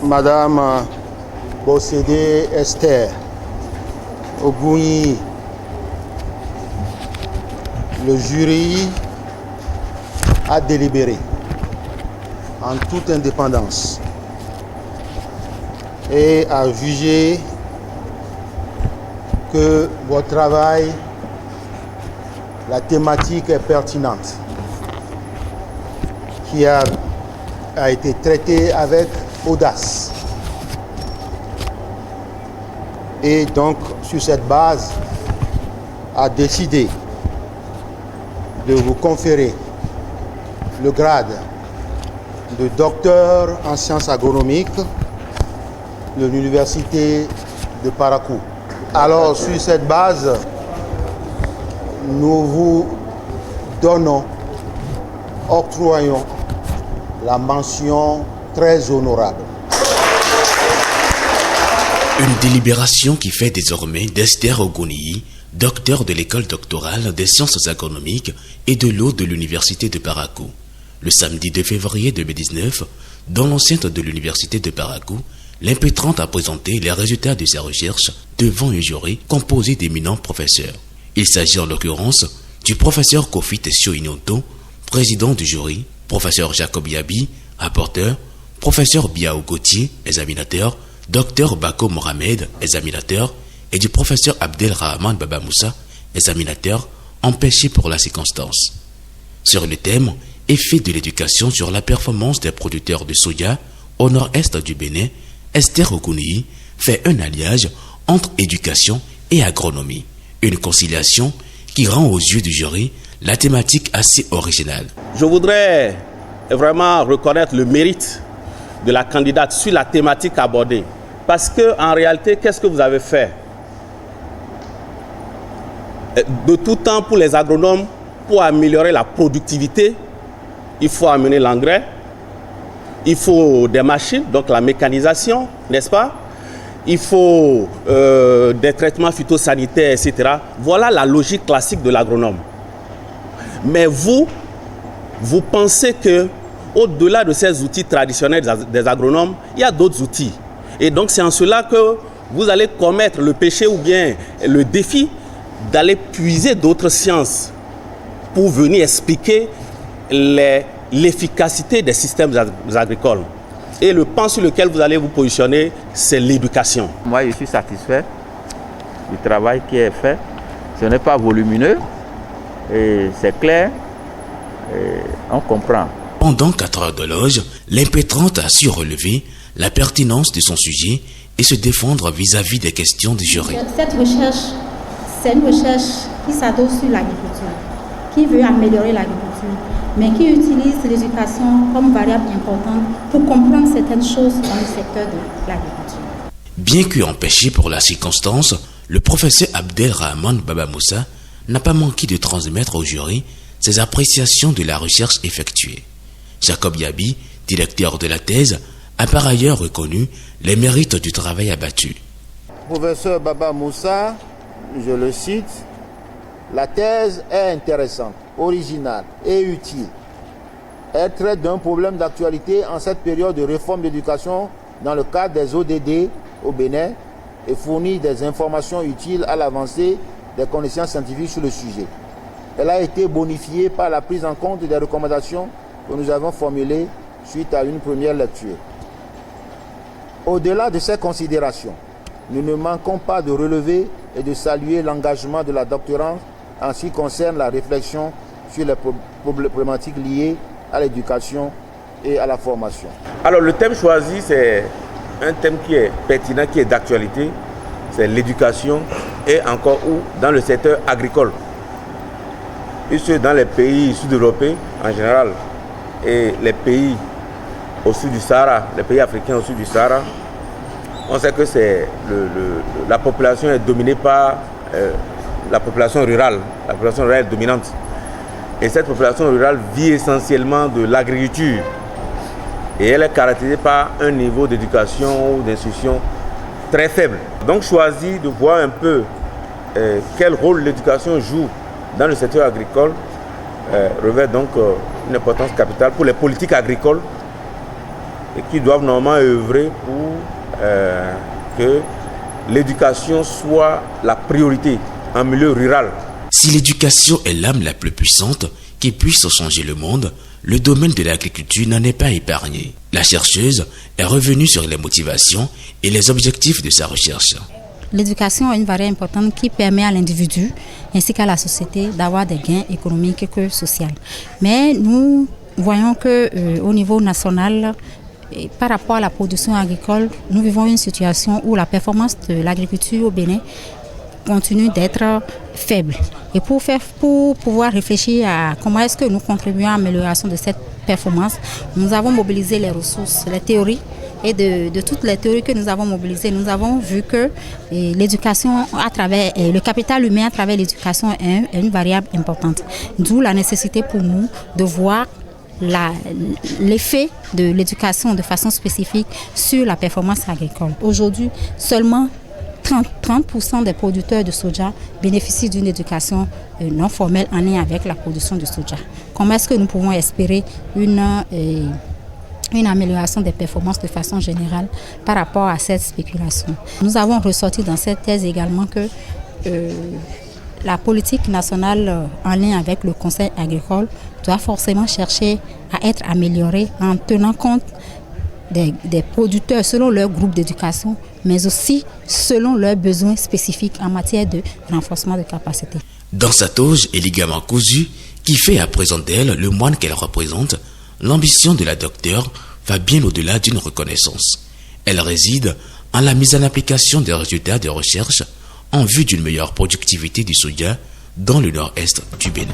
Madame Bossédé Esther Ogouni, le jury a délibéré en toute indépendance et a jugé que votre travail, la thématique est pertinente, qui a été traitée avec audace. Et donc, sur cette base, a décidé de vous conférer le grade de docteur en sciences agronomiques de l'Université de Parakou. Alors, sur cette base, nous vous octroyons la mention très honorable. Une délibération qui fait désormais d'Esther Ogouni, docteur de l'école doctorale des sciences agronomiques et de l'eau de l'université de Parakou. Le samedi 2 février 2019, dans l'enceinte de l'université de Parakou, l'impétrante a présenté les résultats de sa recherche devant un jury composé d'éminents professeurs. Il s'agit en l'occurrence du professeur Kofi Tessio Inonto, président du jury, professeur Jacob Yabi, rapporteur, professeur Biao Gauthier, examinateur, docteur Bako Mohamed, examinateur, et du professeur Abdelrahman Baba Moussa, examinateur, empêché pour la circonstance. Sur le thème « Effet de l'éducation sur la performance des producteurs de soja au nord-est du Bénin », Esther Ogouni fait un alliage entre éducation et agronomie, une conciliation qui rend aux yeux du jury la thématique assez originale. Je voudrais vraiment reconnaître le mérite de la candidate sur la thématique abordée. Parce qu'en réalité, qu'est-ce que vous avez fait? De tout temps, pour les agronomes, pour améliorer la productivité, il faut amener l'engrais, il faut des machines, donc la mécanisation, n'est-ce pas? Il faut des traitements phytosanitaires, etc. Voilà la logique classique de l'agronome. Mais vous pensez que au-delà de ces outils traditionnels des agronomes, il y a d'autres outils. Et donc c'est en cela que vous allez commettre le péché ou bien le défi d'aller puiser d'autres sciences pour venir expliquer l'efficacité des systèmes agricoles. Et le pan sur lequel vous allez vous positionner, c'est l'éducation. Moi, je suis satisfait du travail qui est fait. Ce n'est pas volumineux, et c'est clair, et on comprend. Pendant 4 heures de loge, l'impétrante a su relever la pertinence de son sujet et se défendre vis-à-vis des questions du jury. Cette recherche, c'est une recherche qui s'adosse sur l'agriculture, qui veut améliorer l'agriculture, mais qui utilise l'éducation comme variable importante pour comprendre certaines choses dans le secteur de l'agriculture. Bien qu'empêché pour la circonstance, le professeur Abdelrahman Baba Moussa n'a pas manqué de transmettre au jury ses appréciations de la recherche effectuée. Jacob Yabi, directeur de la thèse, a par ailleurs reconnu les mérites du travail abattu. Professeur Baba Moussa, je le cite, la thèse est intéressante, originale et utile. Elle traite d'un problème d'actualité en cette période de réforme d'éducation dans le cadre des ODD au Bénin et fournit des informations utiles à l'avancée des connaissances scientifiques sur le sujet. Elle a été bonifiée par la prise en compte des recommandations que nous avons formulées suite à une première lecture. Au-delà de ces considérations, nous ne manquons pas de relever et de saluer l'engagement de la doctorante en ce qui concerne la réflexion sur les problématiques liées à l'éducation et à la formation. Alors le thème choisi, c'est un thème qui est pertinent, qui est d'actualité, c'est l'éducation et encore dans le secteur agricole. Et ce, dans les pays sud-européens en général et les pays au sud du Sahara, les pays africains au sud du Sahara, on sait que la population est dominée par la population rurale. La population rurale est dominante. Et cette population rurale vit essentiellement de l'agriculture. Et elle est caractérisée par un niveau d'éducation ou d'instruction très faible. Donc choisir de voir un peu quel rôle l'éducation joue dans le secteur agricole revêt donc une importance capitale pour les politiques agricoles et qui doivent normalement œuvrer pour que l'éducation soit la priorité en milieu rural. Si l'éducation est l'âme la plus puissante qui puisse changer le monde, le domaine de l'agriculture n'en est pas épargné. La chercheuse est revenue sur les motivations et les objectifs de sa recherche. L'éducation est une variable importante qui permet à l'individu ainsi qu'à la société d'avoir des gains économiques que sociaux. Mais nous voyons qu'au niveau national, par rapport à la production agricole, nous vivons une situation où la performance de l'agriculture au Bénin continue d'être faible. Et pour pouvoir réfléchir à comment est-ce que nous contribuons à l'amélioration de cette performance, nous avons mobilisé les ressources, les théories. Et de toutes les théories que nous avons mobilisées, nous avons vu que l'éducation à travers le capital humain à travers l'éducation est une variable importante. D'où la nécessité pour nous de voir l'effet de l'éducation de façon spécifique sur la performance agricole. Aujourd'hui, seulement 30% des producteurs de soja bénéficient d'une éducation non formelle en lien avec la production de soja. Comment est-ce que nous pouvons espérer une amélioration des performances de façon générale par rapport à cette spéculation? Nous avons ressorti dans cette thèse également que la politique nationale en lien avec le Conseil agricole doit forcément chercher à être améliorée en tenant compte des producteurs selon leur groupe d'éducation, mais aussi selon leurs besoins spécifiques en matière de renforcement de capacité. Dans sa toge et ligament cousu, qui fait à présent d'elle le moine qu'elle représente, l'ambition de la docteure va bien au-delà d'une reconnaissance. Elle réside en la mise en application des résultats de recherche en vue d'une meilleure productivité du soja dans le nord-est du Bénin.